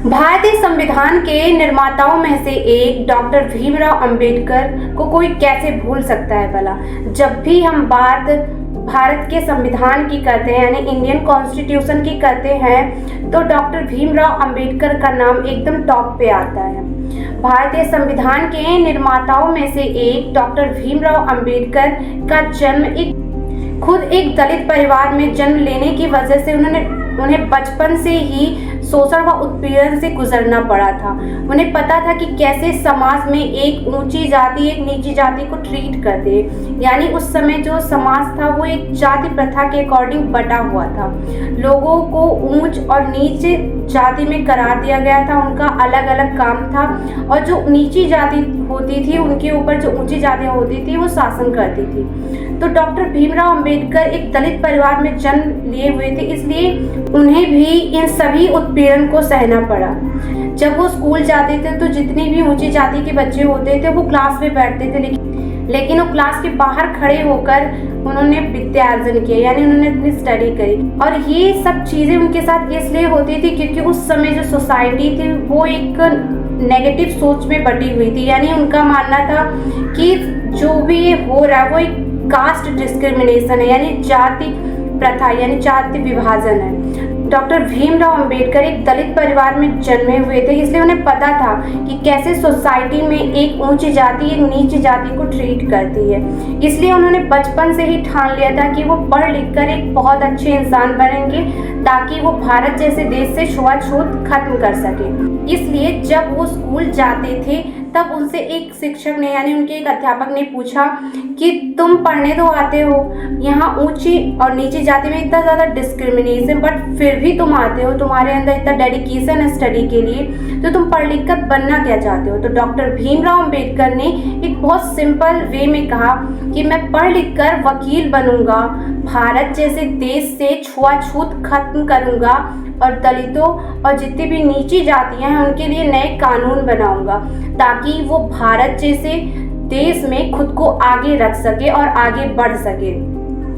भारतीय संविधान के निर्माताओं में से एक डॉक्टर भीमराव अंबेडकर को कोई कैसे भूल सकता है भला। जब भी हम बात भारत के संविधान की करते हैं यानी इंडियन कॉन्स्टिट्यूशन की करते हैं तो डॉक्टर भीमराव अंबेडकर का नाम एकदम टॉप पे आता है। भारतीय संविधान के निर्माताओं में से एक डॉक्टर भीमराव अंबेडकर का जन्म खुद एक दलित परिवार में जन्म लेने की वजह से उन्हें बचपन से ही शोषण व उत्पीड़न से गुजरना पड़ा था। उन्हें पता था कि कैसे समाज में एक ऊंची जाति एक नीची जाति को ट्रीट कर दे, यानी उस समय जो समाज था वो एक जाति प्रथा के अकॉर्डिंग बटा हुआ था। लोगों को ऊंच और नीचे जाति में करार दिया गया था, उनका अलग अलग काम था और जो नीची जाति होती थी उनके ऊपर जो ऊंची जातियां होती थी वो शासन करती थी। तो डॉक्टर भीमराव अंबेडकर एक दलित परिवार में जन्म लिए हुए थे, इसलिए उन्हें भी इन सभी उत्पीड़न को सहना पड़ा। जब वो स्कूल जाते थे तो जितनी भी ऊंची जाति के बच्चे होते थे वो क्लास में बैठते थे, लेकिन वो क्लास के बाहर खड़े होकर उन्होंने विद्यार्जन किया, यानी उन्होंने अपनी स्टडी करी। और ये सब चीज़ें उनके साथ इसलिए होती थी क्योंकि उस समय जो सोसाइटी थी वो एक नेगेटिव सोच में बटी हुई थी, यानी उनका मानना था कि जो भी ये हो रहा है वो एक कास्ट डिस्क्रिमिनेशन है, यानी जाति प्रथा यानी जाति विभाजन है। डॉक्टर भीमराव अंबेडकर एक दलित परिवार में जन्मे हुए थे, इसलिए उन्हें पता था कि कैसे सोसाइटी में एक ऊंची जाति एक नीची जाति को ट्रीट करती है। इसलिए उन्होंने बचपन से ही ठान लिया था कि वो पढ़ लिख कर एक बहुत अच्छे इंसान बनेंगे ताकि वो भारत जैसे देश से छुआछूत खत्म कर सके। इसलिए जब वो स्कूल जाते थे तब उनसे एक शिक्षक ने यानी उनके एक अध्यापक ने पूछा कि तुम पढ़ने तो आते हो, यहाँ ऊंची और नीची जाति में इतना ज़्यादा डिस्क्रिमिनेशन, बट फिर भी तुम आते हो, तुम्हारे अंदर इतना डेडिकेशन है स्टडी के लिए, तो तुम पढ़ लिख कर बनना क्या चाहते हो। तो डॉक्टर भीमराव अंबेडकर ने एक बहुत सिंपल वे में कहा कि मैं पढ़ लिख कर वकील बनूंगा, भारत जैसे देश से छुआछूत खत्म करूंगा और दलितों और जितनी भी नीची जातियां हैं उनके लिए नए कानून बनाऊंगा ताकि वो भारत जैसे देश में खुद को आगे रख सके और आगे बढ़ सके,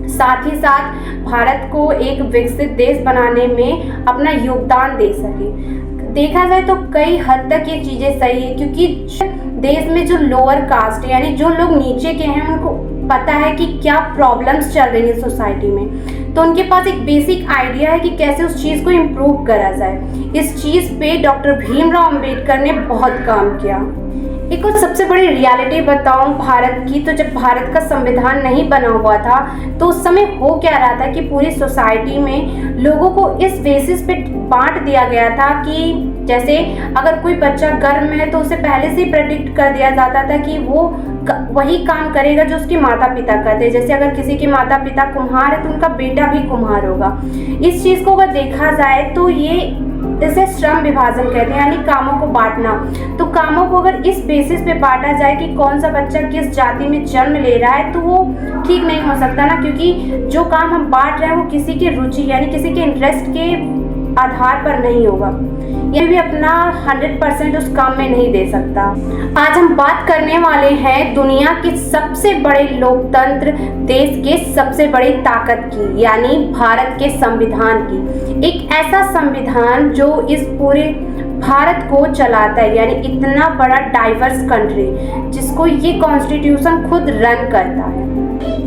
साथ ही साथ भारत को एक विकसित देश बनाने में अपना योगदान दे सके। देखा जाए तो कई हद तक ये चीज़ें सही है क्योंकि देश में जो लोअर कास्ट है यानी जो लोग नीचे के हैं उनको पता है कि क्या प्रॉब्लम्स चल रही है सोसाइटी में, तो उनके पास एक बेसिक आइडिया है कि कैसे उस चीज़ को इम्प्रूव करा जाए। इस चीज़ पे डॉक्टर भीमराव अंबेडकर ने बहुत काम किया। एक और सबसे बड़ी रियलिटी बताऊं भारत की, तो जब भारत का संविधान नहीं बना हुआ था तो उस समय हो क्या रहा था कि पूरी सोसाइटी में लोगों को इस बेसिस पे बांट दिया गया था कि जैसे अगर कोई बच्चा घर में है तो उसे पहले से ही प्रेडिक्ट कर दिया जाता था कि वो वही काम करेगा जो उसके माता पिता करते हैं। जैसे अगर किसी के माता पिता कुम्हार है तो उनका बेटा भी कुम्हार होगा। इस चीज़ को अगर देखा जाए तो ये इसे श्रम विभाजन कहते हैं, यानी कामों को बांटना। तो कामों को अगर इस बेसिस पे बांटा जाए कि कौन सा बच्चा किस जाति में जन्म ले रहा है तो वो ठीक नहीं हो सकता ना, क्योंकि जो काम हम बांट रहे हैं वो किसी की रुचि यानी किसी के इंटरेस्ट के आधार पर नहीं होगा, ये भी अपना 100% उस काम में नहीं दे सकता। आज हम बात करने वाले हैं दुनिया के सबसे बड़े लोकतंत्र देश के सबसे बड़ी ताकत की, यानी भारत के संविधान की। एक ऐसा संविधान जो इस पूरे भारत को चलाता है, यानी इतना बड़ा डाइवर्स कंट्री जिसको ये कॉन्स्टिट्यूशन खुद रन करता है।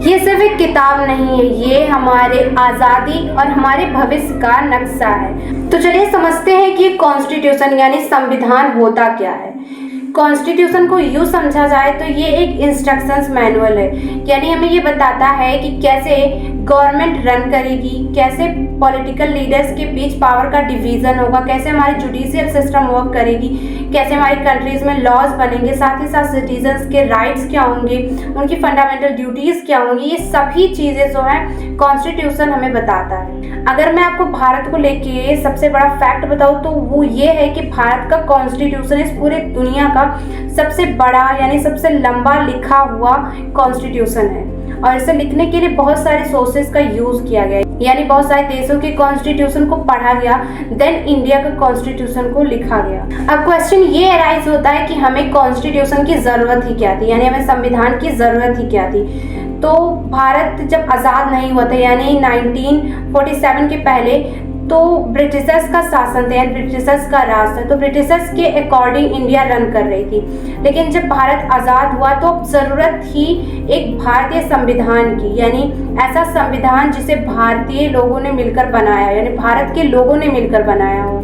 ये सिर्फ एक किताब नहीं है, ये हमारे आज़ादी और हमारे भविष्य का नक्शा है। तो चलिए समझते हैं कि कॉन्स्टिट्यूशन यानी संविधान होता क्या है। कॉन्स्टिट्यूशन को यूँ समझा जाए तो ये एक इंस्ट्रक्शंस मैनुअल है, यानी हमें ये बताता है कि कैसे गवर्नमेंट रन करेगी, कैसे पॉलिटिकल लीडर्स के बीच पावर का डिवीज़न होगा, कैसे हमारी जुडिशियल सिस्टम वर्क करेगी, कैसे हमारी कंट्रीज़ में लॉज बनेंगे, साथ ही साथ सिटीजन्स के राइट्स क्या होंगे, उनकी फंडामेंटल ड्यूटीज़ क्या होंगी। ये सभी चीज़ें जो हैं कॉन्स्टिट्यूशन हमें बताता है। अगर मैं आपको भारत को लेके सबसे बड़ा फैक्ट बताऊँ तो वो ये है कि भारत का कॉन्स्टिट्यूशन इस पूरे दुनिया का सबसे बड़ा यानी सबसे लंबा लिखा हुआ कॉन्स्टिट्यूशन है और इसे लिखने के लिए बहुत सारे सोर्सेज का यूज किया गया, यानी बहुत सारे देशों के कॉन्स्टिट्यूशन को पढ़ा गया, देन इंडिया का कॉन्स्टिट्यूशन को लिखा गया। अब क्वेश्चन ये अराइज होता है कि हमें कॉन्स्टिट्यूशन की जरूरत ही क्या थी, यानी हमें संविधान की जरूरत ही क्या थी। तो भारत जब आज़ाद नहीं हुआ था यानी 1947 के पहले तो ब्रिटिशर्स का शासन था यानी ब्रिटिशर्स का राज था, तो ब्रिटिशर्स के अकॉर्डिंग इंडिया रन कर रही थी। लेकिन जब भारत आज़ाद हुआ तो अब ज़रूरत थी एक भारतीय संविधान की, यानी ऐसा संविधान जिसे भारतीय लोगों ने मिलकर बनाया, यानी भारत के लोगों ने मिलकर बनाया हो।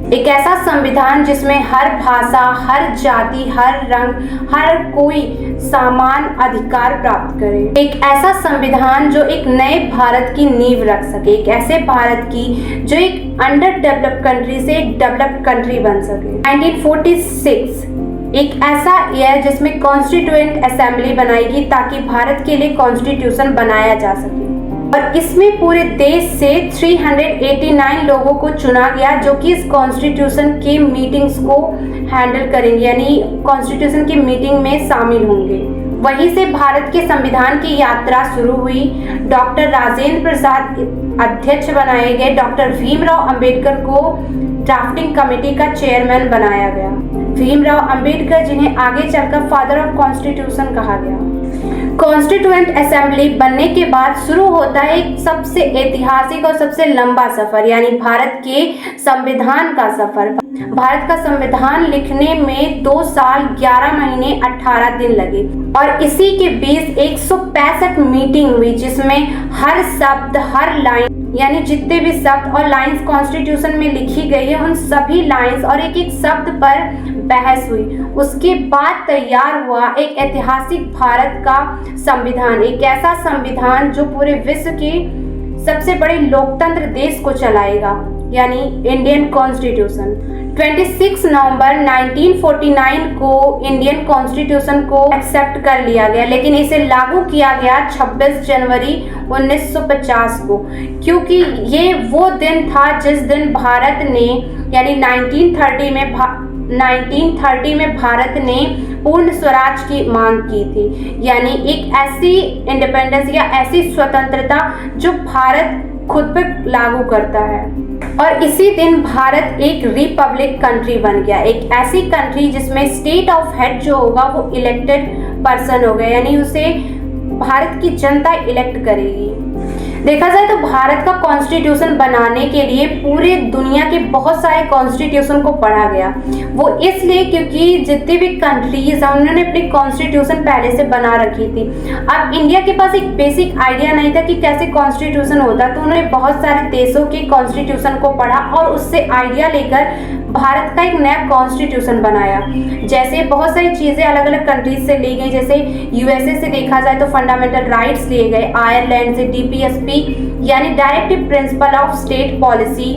एक ऐसा संविधान जिसमें हर भाषा, हर जाति, हर रंग, हर कोई समान अधिकार प्राप्त करे। एक ऐसा संविधान जो एक नए भारत की नींव रख सके, एक ऐसे भारत की जो एक अंडर डेवलप्ड कंट्री से एक डेवलप्ड कंट्री बन सके। 1946 एक ऐसा ईयर जिसमें कॉन्स्टिट्यूएंट असेंबली बनाएगी ताकि भारत के लिए कॉन्स्टिट्यूशन बनाया जा सके, और इसमें पूरे देश से 389 लोगों को चुना गया जो कि इस कॉन्स्टिट्यूशन की मीटिंग्स को हैंडल करेंगे, यानी कॉन्स्टिट्यूशन की मीटिंग में शामिल होंगे। वहीं से भारत के संविधान की यात्रा शुरू हुई। डॉक्टर राजेंद्र प्रसाद अध्यक्ष बनाए गए, डॉक्टर भीमराव अंबेडकर को ड्राफ्टिंग कमेटी का चेयरमैन बनाया गया। भीमराव अंबेडकर जिन्हें आगे चलकर फादर ऑफ कॉन्स्टिट्यूशन कहा गया। कॉन्स्टिट्यूएंट असेंबली बनने के बाद शुरू होता है एक सबसे ऐतिहासिक और सबसे लंबा सफर, यानी भारत के संविधान का सफर। भारत का संविधान लिखने में 2 साल 11 महीने 18 दिन लगे, और इसी के बीच 165 मीटिंग हुई जिसमें हर शब्द, हर लाइन, यानी जितने भी शब्द और लाइंस कॉन्स्टिट्यूशन में लिखी गई है उन सभी लाइंस और एक एक शब्द पर बहस हुई। उसके बाद तैयार हुआ एक ऐतिहासिक भारत का संविधान, एक ऐसा संविधान जो पूरे विश्व के सबसे बड़े लोकतंत्र देश को चलाएगा, यानी इंडियन कॉन्स्टिट्यूशन। 26 नवंबर 1949 को इंडियन कॉन्स्टिट्यूशन को एक्सेप्ट कर लिया गया, लेकिन इसे लागू किया गया 26 जनवरी 1950 को, क्योंकि ये वो दिन था जिस दिन भारत ने, यानी 1930 में भारत ने पूर्ण स्वराज की मांग की थी, यानी एक ऐसी इंडिपेंडेंस या ऐसी स्वतंत्रता जो भारत खुद पर लागू करता है। और इसी दिन भारत एक रिपब्लिक कंट्री बन गया, एक ऐसी कंट्री जिसमें स्टेट ऑफ हेड जो होगा वो इलेक्टेड पर्सन होगा, यानी उसे भारत की जनता इलेक्ट करेगी। देखा जाए तो भारत का कॉन्स्टिट्यूशन बनाने के लिए पूरे दुनिया के बहुत सारे कॉन्स्टिट्यूशन को पढ़ा गया। वो इसलिए क्योंकि जितनी भी कंट्रीज हैं उन्होंने अपनी कॉन्स्टिट्यूशन पहले से बना रखी थी। अब इंडिया के पास एक बेसिक आइडिया नहीं था कि कैसे कॉन्स्टिट्यूशन होता, तो उन्होंने बहुत सारे देशों के कॉन्स्टिट्यूशन को पढ़ा और उससे आइडिया लेकर भारत का एक नया कॉन्स्टिट्यूशन बनाया। जैसे बहुत सारी चीज़ें अलग अलग कंट्रीज से ली गई, जैसे यूएसए से देखा जाए तो फंडामेंटल राइट्स लिए गए, आयरलैंड से डीपीएसपी यानी directive principle of state policy,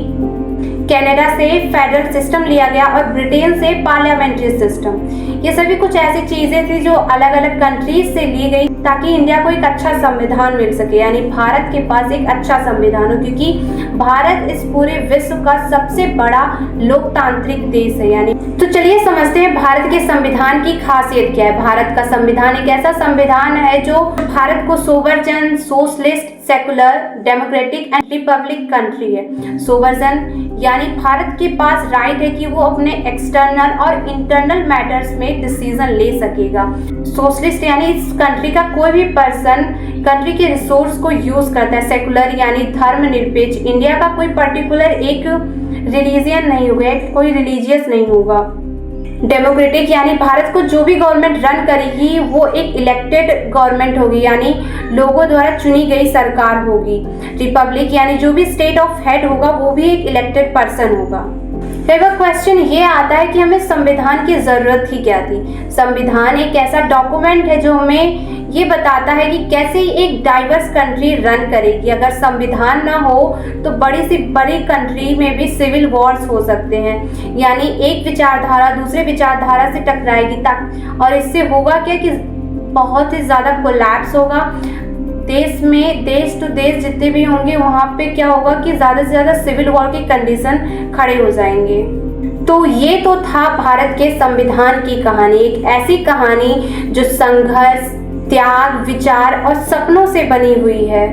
Canada से फेडरल सिस्टम लिया गया और ब्रिटेन से पार्लियामेंट्री सिस्टम। ये सभी कुछ ऐसी चीजें थी जो अलग अलग कंट्रीज से ली गई ताकि इंडिया को एक अच्छा संविधान मिल सके, यानी भारत के पास एक अच्छा संविधान हो, क्योंकि भारत इस पूरे विश्व का सबसे बड़ा लोकतांत्रिक देश है। यानी तो चलिए समझते हैं भारत के संविधान की खासियत क्या है। भारत का संविधान एक ऐसा संविधान है जो भारत को sovereign, socialist, secular, democratic and republic country है। सोवरजन यानी भारत के पास राइट है कि वो अपने एक्सटर्नल और इंटरनल मैटर्स में डिसीजन ले सकेगा। सोशलिस्ट यानी इस कंट्री का कोई भी पर्सन कंट्री के रिसोर्स को यूज करता है। सेकुलर यानी धर्मनिरपेक्ष, इंडिया का कोई पर्टिकुलर एक रिलीजियन नहीं होगा, कोई रिलीजियस नहीं होगा। डेमोक्रेटिक यानी भारत को जो भी गवर्नमेंट रन करेगी वो एक इलेक्टेड गवर्नमेंट होगी, यानी लोगों द्वारा चुनी गई सरकार होगी। रिपब्लिक यानी जो भी स्टेट ऑफ हेड होगा वो भी एक इलेक्टेड पर्सन होगा। फिर वह क्वेश्चन ये आता है कि हमें संविधान की जरूरत ही क्या थी। संविधान एक ऐसा डॉक्यूमेंट है जो हमें ये बताता है कि कैसे एक डाइवर्स कंट्री रन करेगी। अगर संविधान ना हो तो बड़ी सी बड़ी कंट्री में भी सिविल वॉर्स हो सकते हैं, यानी एक विचारधारा दूसरे विचारधारा से टकराएगी और इससे होगा क्या कि बहुत ही ज़्यादा कोलैप्स होगा देश में। देश टू देश जितने भी होंगे वहाँ पे क्या होगा कि ज़्यादा से ज़्यादा सिविल वॉर की कंडीशन खड़े हो जाएंगे। तो ये तो था भारत के संविधान की कहानी, एक ऐसी कहानी जो संघर्ष, त्याग, विचार और सपनों से बनी हुई है।